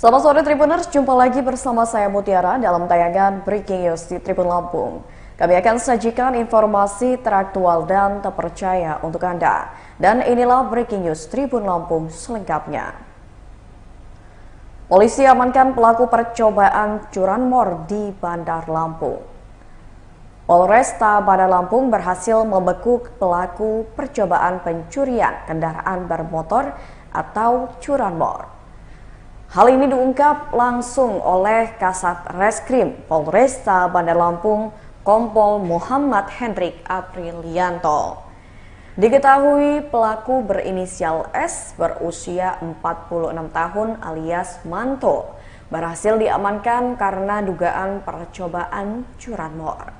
Selamat sore Tribuners, jumpa lagi bersama saya Mutiara dalam tayangan Breaking News di Tribun Lampung. Kami akan sajikan informasi teraktual dan terpercaya untuk Anda. Dan inilah Breaking News Tribun Lampung selengkapnya. Polisi amankan pelaku percobaan curanmor di Bandar Lampung. Polresta Bandar Lampung berhasil membekuk pelaku percobaan pencurian kendaraan bermotor atau curanmor. Hal ini diungkap langsung oleh Kasat Reskrim Polresta Bandar Lampung, Kompol Muhammad Hendrik Aprilianto. Diketahui pelaku berinisial S berusia 46 tahun alias Manto berhasil diamankan karena dugaan percobaan curanmor.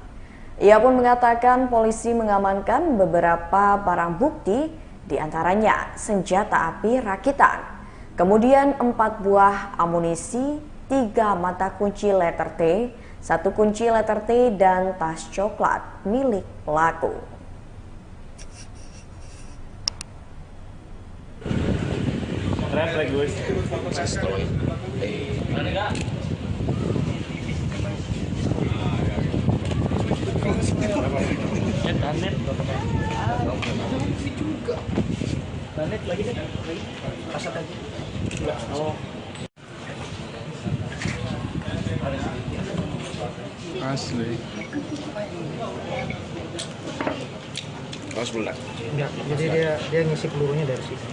Ia pun mengatakan polisi mengamankan beberapa barang bukti, diantaranya senjata api rakitan. Kemudian 4 buah amunisi, 3 mata kunci letter T, 1 kunci letter T, dan tas coklat milik pelaku. Asli. Oh, sebelah. Enggak, jadi dia ngisi pelurunya dari situ.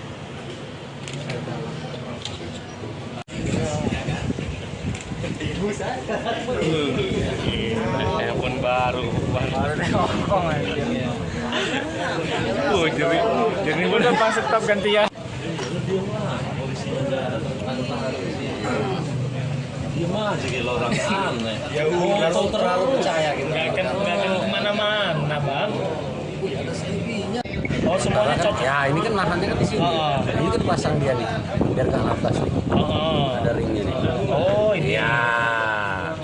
Telepon baru Hongkong aja. Jadi udah pas tetap gantian. gimana sih kalau orang aneh? Ya udah terlalu percaya gitu. Nggak akan kemana-mana, Bang. Oh, semuanya cocok. Ya ini kan lahannya kan di sini. Ini kan pasang dia nih, biar nggak nafas nih. Ada ringnya nih. Oh, ini Ya.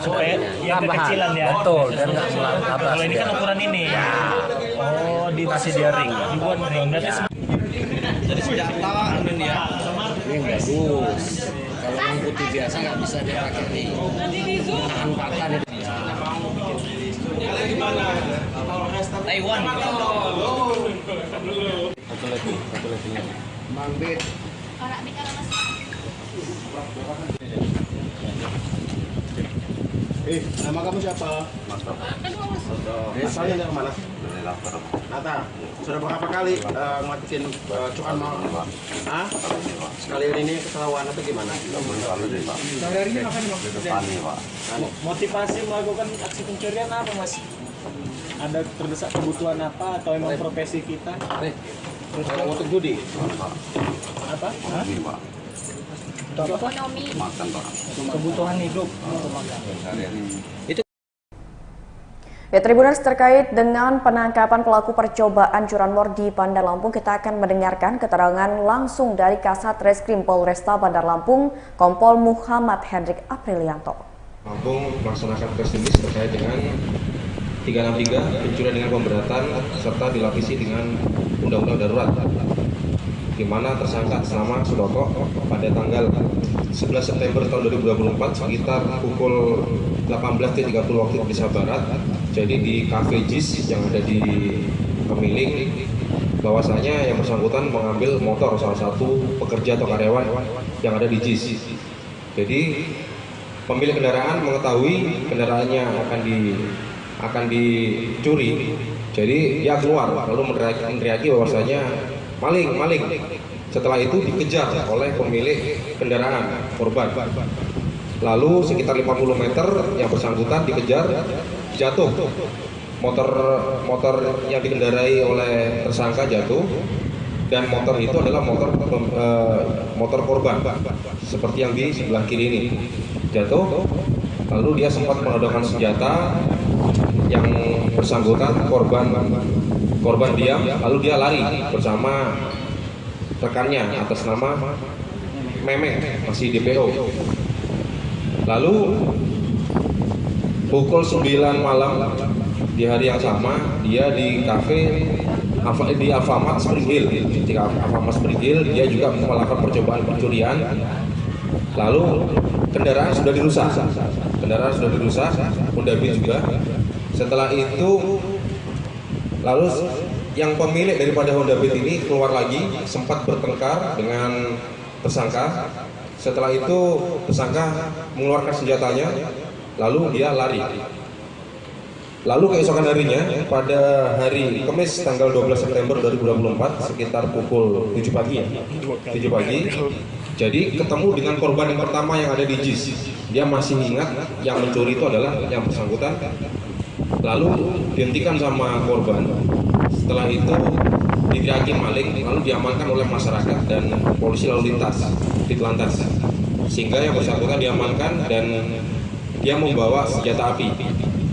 supaya yang kekecilan ya. Betul, dan nggak nafas. Kalau ini kan ukuran ini. Ya. Oh, Masih dia ring. dibuat ring. Berarti Jadi senjata ini ya. Ini bagus. Kalau yang putih biasa nggak bisa dia pakai ring. Tahan patah nih. Taiwan. Satu lagi. Mambit. Nama kamu siapa? Asalnya dari mana? Nata. Sudah berapa kali ngelakuin curanmor? Hah? Sekali ini ketahuan atau gimana? Hari ini motivasi melakukan aksi pencurian apa, Mas? Ada terdesak kebutuhan apa atau emang profesi kita? Terus untuk judi? Apa? Ekonomi. Kebutuhan hidup. Ya, Tribuners, terkait dengan penangkapan pelaku percobaan curanmor di Bandar Lampung, kita akan mendengarkan keterangan langsung dari Kasat Reskrim Polresta Bandar Lampung, Kompol Muhammad Hendrik Aprilianto. Lampung melaksanakan press release terkait dengan 363 pencurian dengan pemberatan serta dilapisi dengan undang-undang darurat, di mana tersangka nama Sudoto pada tanggal 11 September tahun 2024 sekitar pukul 18.30 waktu Indonesia Barat, jadi di Cafe Jis yang ada di Pemiling, bahwasanya yang bersangkutan mengambil motor salah satu pekerja atau karyawan yang ada di Jis. Jadi pemilik kendaraan mengetahui kendaraannya akan dicuri, jadi dia keluar lalu meneriaki bahwasanya maling. Setelah itu dikejar oleh pemilik kendaraan korban. Lalu sekitar 50 meter yang bersangkutan dikejar, jatuh. Motor yang dikendarai oleh tersangka jatuh, dan motor itu adalah motor korban seperti yang di sebelah kiri ini jatuh. Lalu dia sempat menodongkan senjata yang bersangkutan, korban diam, lalu dia lari bersama rekannya atas nama Memeng, masih DPO. Lalu pukul 9 malam di hari yang sama, dia di kafe di Alfamart Spring Hill. Di Alfamart Spring Hill dia juga melakukan percobaan pencurian. Lalu kendaraan sudah dirusak. Honda Beat juga. Setelah itu, lalu yang pemilik daripada Honda Beat ini keluar lagi, sempat bertengkar dengan tersangka. Setelah itu tersangka mengeluarkan senjatanya, lalu dia lari. Lalu keesokan harinya, pada hari Kamis tanggal 12 September 2024 sekitar pukul 7 pagi ya, 7 pagi. Jadi ketemu dengan korban yang pertama yang ada di JIS. Dia masih ingat yang mencuri itu adalah yang bersangkutan. Lalu dihentikan sama korban. Setelah itu diteriaki maling, lalu diamankan oleh masyarakat dan polisi lalu lintas di Telantas. Sehingga yang bersangkutan diamankan dan dia membawa senjata api.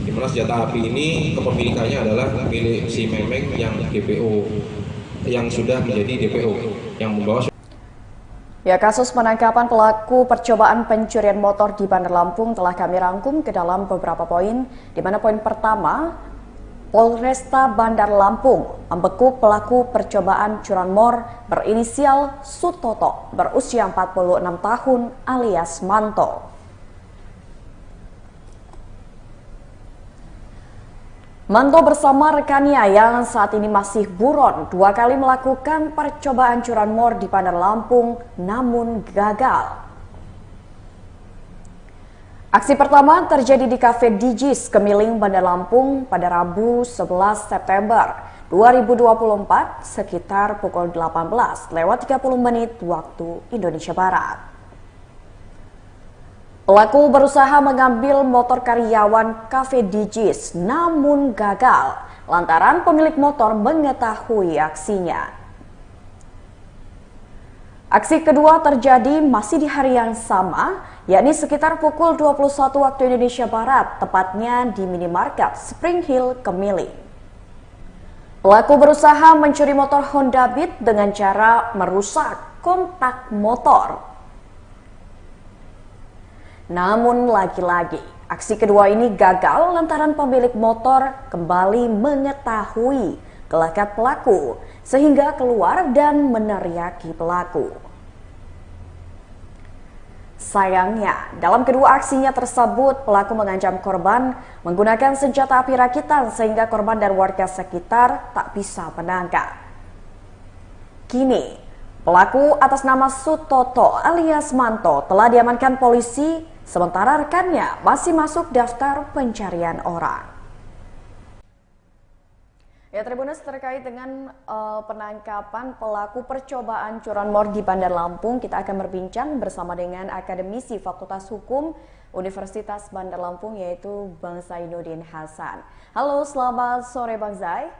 Di mana senjata api ini kepemilikannya adalah milik si Memeng yang DPO, yang sudah menjadi DPO, yang membawa. Ya, kasus penangkapan pelaku percobaan pencurian motor di Bandar Lampung telah kami rangkum ke dalam beberapa poin, di mana poin pertama, Polresta Bandar Lampung membekuk pelaku percobaan curanmor berinisial Sutoto berusia 46 tahun alias Manto. Manto bersama rekannya yang saat ini masih buron 2 kali melakukan percobaan curanmor di Bandar Lampung namun gagal. Aksi pertama terjadi di Cafe Digis Kemiling Bandar Lampung pada Rabu 11 September 2024 sekitar pukul 18:30 waktu Indonesia Barat. Pelaku berusaha mengambil motor karyawan Cafe Digis namun gagal lantaran pemilik motor mengetahui aksinya. Aksi kedua terjadi masih di hari yang sama, yakni sekitar pukul 21 waktu Indonesia Barat, tepatnya di minimarket Spring Hill Kemiling. Pelaku berusaha mencuri motor Honda Beat dengan cara merusak kontak motor. Namun lagi-lagi, aksi kedua ini gagal lantaran pemilik motor kembali mengetahui gelagat pelaku sehingga keluar dan meneriaki pelaku. Sayangnya, dalam kedua aksinya tersebut, pelaku mengancam korban menggunakan senjata api rakitan sehingga korban dan warga sekitar tak bisa menangkap. Kini, pelaku atas nama Sutoto alias Manto telah diamankan polisi, sementara rekannya masih masuk daftar pencarian orang. Ya, Tribuners, terkait dengan penangkapan pelaku percobaan curanmor di Bandar Lampung, kita akan berbincang bersama dengan akademisi Fakultas Hukum Universitas Bandar Lampung, yaitu Bang Zainuddin Hasan. Halo, selamat sore Bang Zai.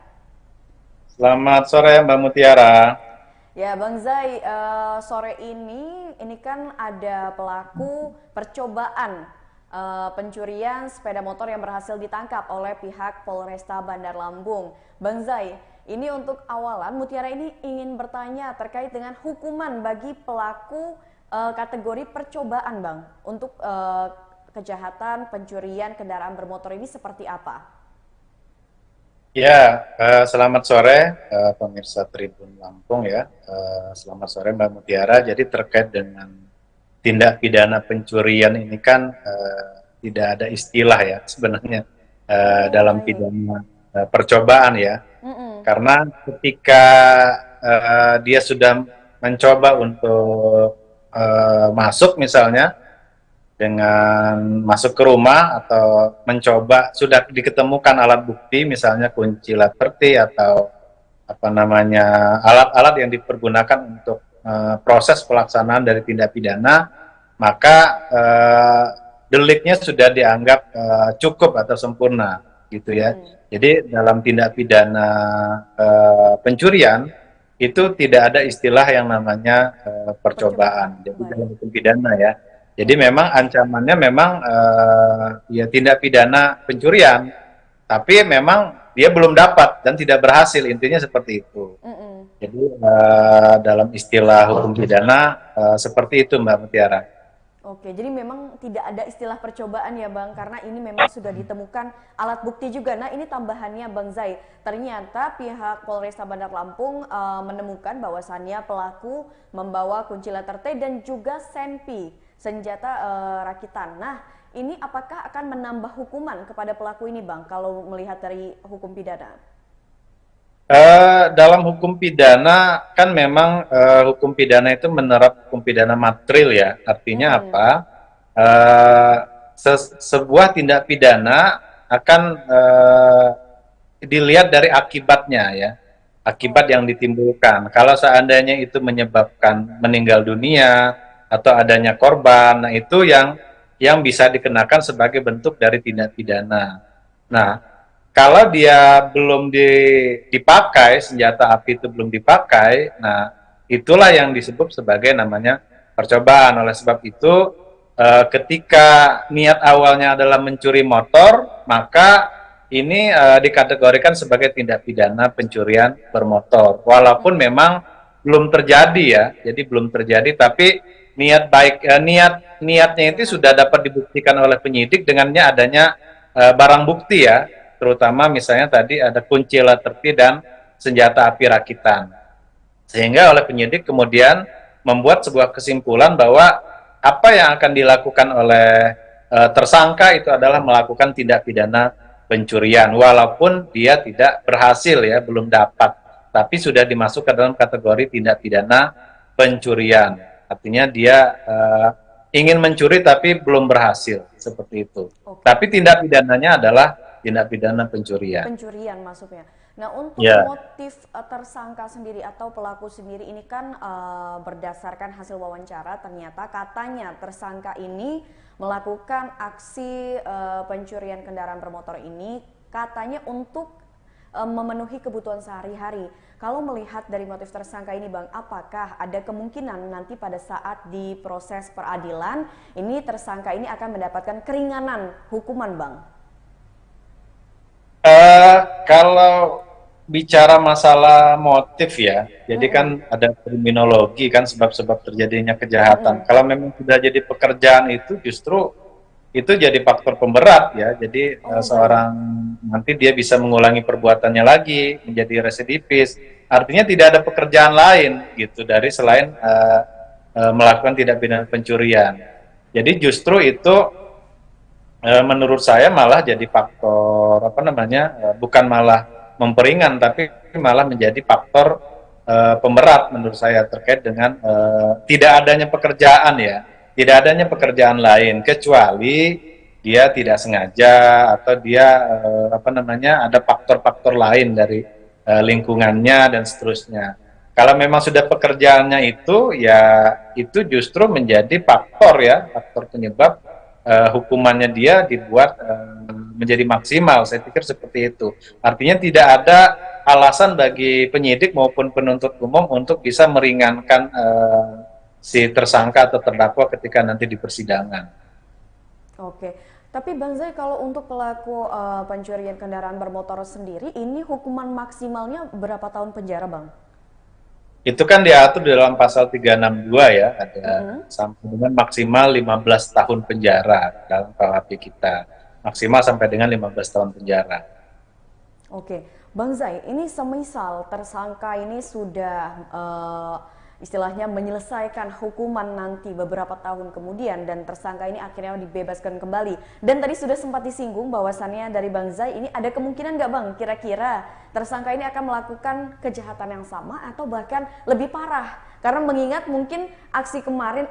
Selamat sore Mbak Mutiara. Ya, Bang Zai, sore ini kan ada pelaku percobaan pencurian sepeda motor yang berhasil ditangkap oleh pihak Polresta Bandar Lampung. Bang Zai, ini untuk awalan Mutiara ini ingin bertanya terkait dengan hukuman bagi pelaku kategori percobaan, Bang, untuk kejahatan pencurian kendaraan bermotor ini seperti apa? Ya, selamat sore pemirsa Tribun Lampung ya. Selamat sore Mbak Mutiara. Jadi terkait dengan tindak pidana pencurian ini kan tidak ada istilah ya sebenarnya dalam pidana percobaan ya. Karena ketika dia sudah mencoba untuk masuk misalnya dengan masuk ke rumah atau mencoba sudah diketemukan alat bukti misalnya kunci Liberty atau apa namanya alat-alat yang dipergunakan untuk proses pelaksanaan dari tindak pidana, maka deliknya sudah dianggap cukup atau sempurna gitu ya. Jadi dalam tindak pidana pencurian itu tidak ada istilah yang namanya percobaan. Jadi dalam hukum pidana ya. Jadi memang ancamannya memang ya tindak pidana pencurian, tapi memang dia belum dapat dan tidak berhasil, intinya seperti itu. Jadi dalam istilah hukum pidana seperti itu Mbak Mutiara. Oke, jadi memang tidak ada istilah percobaan ya Bang, karena ini memang sudah ditemukan alat bukti juga. Nah, ini tambahannya Bang Zai, ternyata pihak Polresta Bandar Lampung menemukan bahwasannya pelaku membawa kunci letter T dan juga senpi senjata rakitan. Nah, ini apakah akan menambah hukuman kepada pelaku ini, Bang, kalau melihat dari hukum pidana? Dalam hukum pidana kan memang hukum pidana itu menerap hukum pidana material ya. Artinya apa? Sebuah tindak pidana akan dilihat dari akibatnya ya. Akibat yang ditimbulkan. Kalau seandainya itu menyebabkan meninggal dunia atau adanya korban, nah itu yang bisa dikenakan sebagai bentuk dari tindak pidana. Nah, kalau dia belum dipakai, senjata api itu belum dipakai, nah itulah yang disebut sebagai namanya percobaan. Oleh sebab itu, ketika niat awalnya adalah mencuri motor, maka ini dikategorikan sebagai tindak pidana pencurian bermotor. Walaupun memang belum terjadi ya, jadi belum terjadi, tapi niat baik, niatnya itu sudah dapat dibuktikan oleh penyidik dengannya adanya barang bukti ya. Terutama misalnya tadi ada kunci alat terti dan senjata api rakitan. Sehingga oleh penyidik kemudian membuat sebuah kesimpulan bahwa apa yang akan dilakukan oleh tersangka itu adalah melakukan tindak pidana pencurian. Walaupun dia tidak berhasil ya, belum dapat. Tapi sudah dimasukkan dalam kategori tindak pidana pencurian. Artinya dia ingin mencuri tapi belum berhasil. Seperti itu. Oke. Tapi tindak pidananya adalah tindak pidana pencurian. Pencurian masuknya. Nah, untuk motif tersangka sendiri atau pelaku sendiri ini kan berdasarkan hasil wawancara ternyata katanya tersangka ini melakukan aksi pencurian kendaraan bermotor ini katanya untuk memenuhi kebutuhan sehari-hari. Kalau melihat dari motif tersangka ini, Bang, apakah ada kemungkinan nanti pada saat di proses peradilan ini tersangka ini akan mendapatkan keringanan hukuman, Bang? Kalau bicara masalah motif ya, jadi kan ada kriminologi kan sebab-sebab terjadinya kejahatan. Kalau memang sudah jadi pekerjaan itu justru itu jadi faktor pemberat ya. Jadi seorang nanti dia bisa mengulangi perbuatannya lagi, menjadi residivis. Artinya tidak ada pekerjaan lain gitu dari selain melakukan tindak pidana pencurian. Jadi justru itu menurut saya malah jadi faktor bukan malah memperingan tapi malah menjadi faktor pemberat menurut saya terkait dengan tidak adanya pekerjaan ya, tidak adanya pekerjaan lain kecuali dia tidak sengaja atau dia ada faktor-faktor lain dari lingkungannya dan seterusnya. Kalau memang sudah pekerjaannya itu ya itu justru menjadi faktor ya, faktor penyebab hukumannya dia dibuat menjadi maksimal. Saya pikir seperti itu. Artinya tidak ada alasan bagi penyidik maupun penuntut umum untuk bisa meringankan si tersangka atau terdakwa ketika nanti di persidangan. Oke, tapi Bang Zai, kalau untuk pelaku pencurian kendaraan bermotor sendiri, ini hukuman maksimalnya berapa tahun penjara, Bang? Itu kan diatur dalam pasal 362 ya, ada sampai dengan maksimal 15 tahun penjara dalam KUHP kita. Maksimal sampai dengan 15 tahun penjara. Oke, Bang Zai, ini semisal tersangka ini sudah istilahnya menyelesaikan hukuman nanti beberapa tahun kemudian dan tersangka ini akhirnya dibebaskan kembali. Dan tadi sudah sempat disinggung bahwasannya dari Bang Zai ini ada kemungkinan nggak, Bang, kira-kira tersangka ini akan melakukan kejahatan yang sama atau bahkan lebih parah? Karena mengingat mungkin aksi kemarin,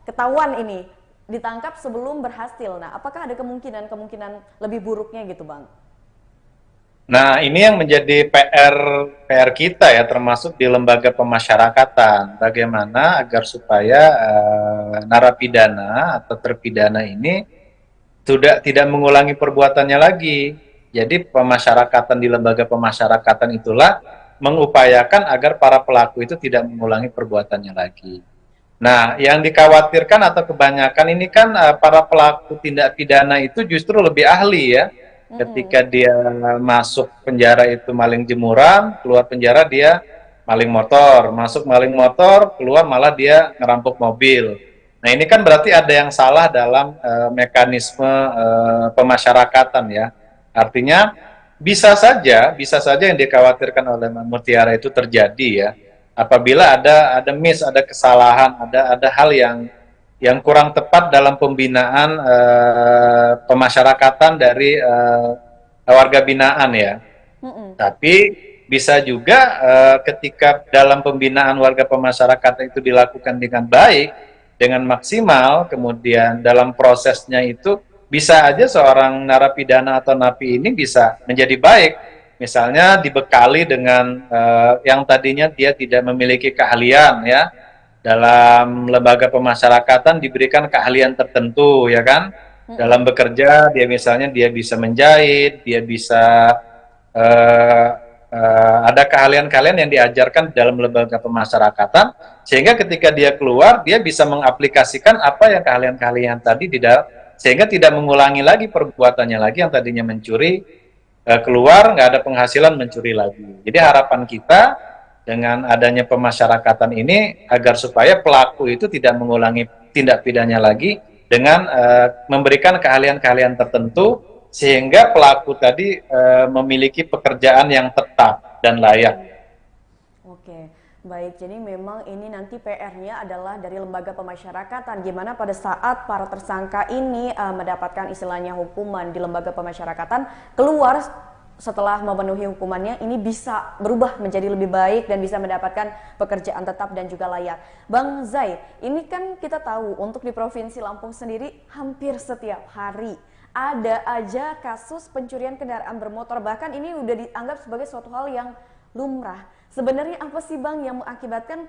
ketahuan ini ditangkap sebelum berhasil. Nah, apakah ada kemungkinan lebih buruknya gitu, Bang? Nah, ini yang menjadi PR kita ya, termasuk di lembaga pemasyarakatan. Bagaimana agar supaya narapidana atau terpidana ini tidak mengulangi perbuatannya lagi. Jadi pemasyarakatan di lembaga pemasyarakatan itulah mengupayakan agar para pelaku itu tidak mengulangi perbuatannya lagi. Nah, yang dikhawatirkan atau kebanyakan ini kan para pelaku tindak pidana itu justru lebih ahli ya. Ketika dia masuk penjara itu maling jemuran, keluar penjara dia maling motor, masuk maling motor, keluar malah dia ngerampok mobil. Nah, ini kan berarti ada yang salah dalam mekanisme pemasyarakatan ya. Artinya bisa saja yang dikhawatirkan oleh Mbak Mutiara itu terjadi ya. Apabila ada miss, ada kesalahan, ada hal yang yang kurang tepat dalam pembinaan pemasyarakatan dari warga binaan ya. Tapi bisa juga ketika dalam pembinaan warga pemasyarakatan itu dilakukan dengan baik, dengan maksimal, kemudian dalam prosesnya itu bisa aja seorang narapidana atau napi ini bisa menjadi baik. Misalnya dibekali dengan yang tadinya dia tidak memiliki keahlian ya, dalam lembaga pemasyarakatan diberikan keahlian tertentu ya kan, dalam bekerja dia misalnya dia bisa menjahit, dia bisa ada keahlian-keahlian yang diajarkan dalam lembaga pemasyarakatan, sehingga ketika dia keluar dia bisa mengaplikasikan apa yang keahlian-keahlian tadi sehingga tidak mengulangi lagi perbuatannya lagi yang tadinya mencuri, keluar nggak ada penghasilan mencuri lagi. Jadi harapan kita dengan adanya pemasyarakatan ini agar supaya pelaku itu tidak mengulangi tindak pidana lagi dengan memberikan keahlian-keahlian tertentu sehingga pelaku tadi memiliki pekerjaan yang tetap dan layak. Oke, baik. Jadi memang ini nanti PR-nya adalah dari lembaga pemasyarakatan. Gimana pada saat para tersangka ini mendapatkan istilahnya hukuman di lembaga pemasyarakatan, keluar setelah memenuhi hukumannya ini bisa berubah menjadi lebih baik dan bisa mendapatkan pekerjaan tetap dan juga layak. Bang Zai, ini kan kita tahu untuk di Provinsi Lampung sendiri hampir setiap hari ada aja kasus pencurian kendaraan bermotor, bahkan ini udah dianggap sebagai suatu hal yang lumrah. Sebenarnya apa sih Bang yang mengakibatkan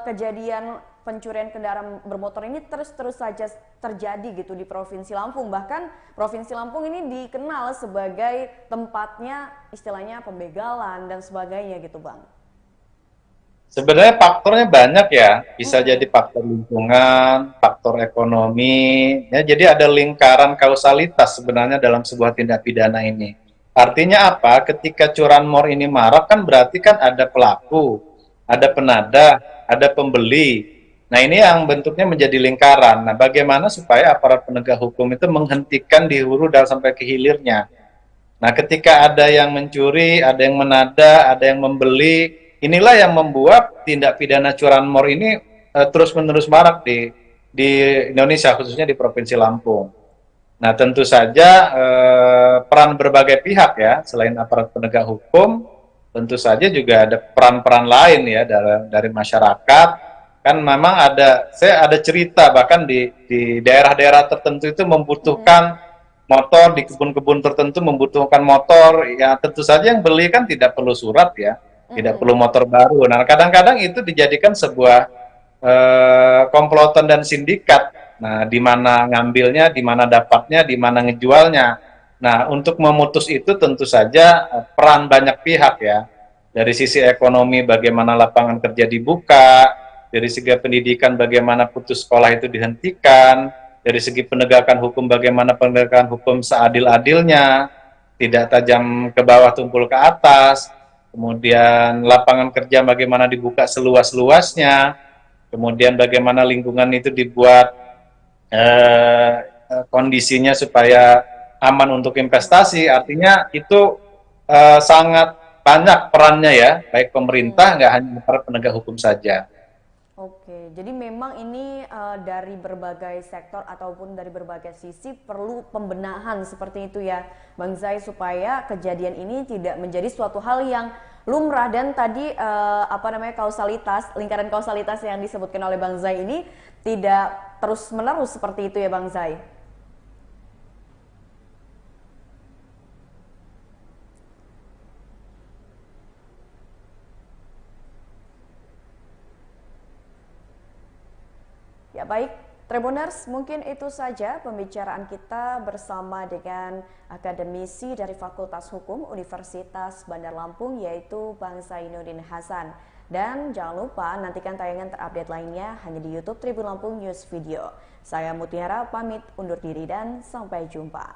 kejadian pencurian kendaraan bermotor ini terus saja terjadi gitu di Provinsi Lampung? Bahkan Provinsi Lampung ini dikenal sebagai tempatnya istilahnya pembegalan dan sebagainya gitu Bang. Sebenarnya faktornya banyak ya, bisa jadi faktor lingkungan, faktor ekonomi, ya, jadi ada lingkaran kausalitas sebenarnya dalam sebuah tindak pidana ini. Artinya apa? Ketika curanmor ini marak kan berarti kan ada pelaku, ada penadah, ada pembeli. Nah ini yang bentuknya menjadi lingkaran. Nah bagaimana supaya aparat penegak hukum itu menghentikan di hulu dan sampai ke hilirnya. Nah ketika ada yang mencuri, ada yang menadah, ada yang membeli, inilah yang membuat tindak pidana curanmor ini terus-menerus marak di Indonesia, khususnya di Provinsi Lampung. Nah tentu saja peran berbagai pihak ya, selain aparat penegak hukum, tentu saja juga ada peran-peran lain ya dari masyarakat. Kan memang saya ada cerita bahkan di daerah-daerah tertentu itu membutuhkan motor, di kebun-kebun tertentu membutuhkan motor, ya tentu saja yang beli kan tidak perlu surat ya, tidak perlu motor baru. Nah kadang-kadang itu dijadikan sebuah komplotan dan sindikat. Nah, di mana ngambilnya, di mana dapatnya, di mana ngejualnya. Nah, untuk memutus itu tentu saja peran banyak pihak ya. Dari sisi ekonomi bagaimana lapangan kerja dibuka, dari segi pendidikan bagaimana putus sekolah itu dihentikan, dari segi penegakan hukum bagaimana penegakan hukum seadil-adilnya, tidak tajam ke bawah tumpul ke atas, kemudian lapangan kerja bagaimana dibuka seluas-luasnya, kemudian bagaimana lingkungan itu dibuat kondisinya supaya aman untuk investasi. Artinya itu sangat banyak perannya ya, baik pemerintah, nggak hanya para penegak hukum saja. Oke, jadi memang ini dari berbagai sektor ataupun dari berbagai sisi perlu pembenahan seperti itu ya Bang Zai, supaya kejadian ini tidak menjadi suatu hal yang lumrah. Dan tadi kausalitas, lingkaran kausalitas yang disebutkan oleh Bang Zai ini tidak terus-menerus seperti itu ya Bang Zai. Ya baik, Tribuners, mungkin itu saja pembicaraan kita bersama dengan akademisi dari Fakultas Hukum Universitas Bandar Lampung, yaitu Bang Zainuddin Hasan. Dan jangan lupa nantikan tayangan terupdate lainnya hanya di YouTube Tribun Lampung News Video. Saya Mutiara pamit undur diri dan sampai jumpa.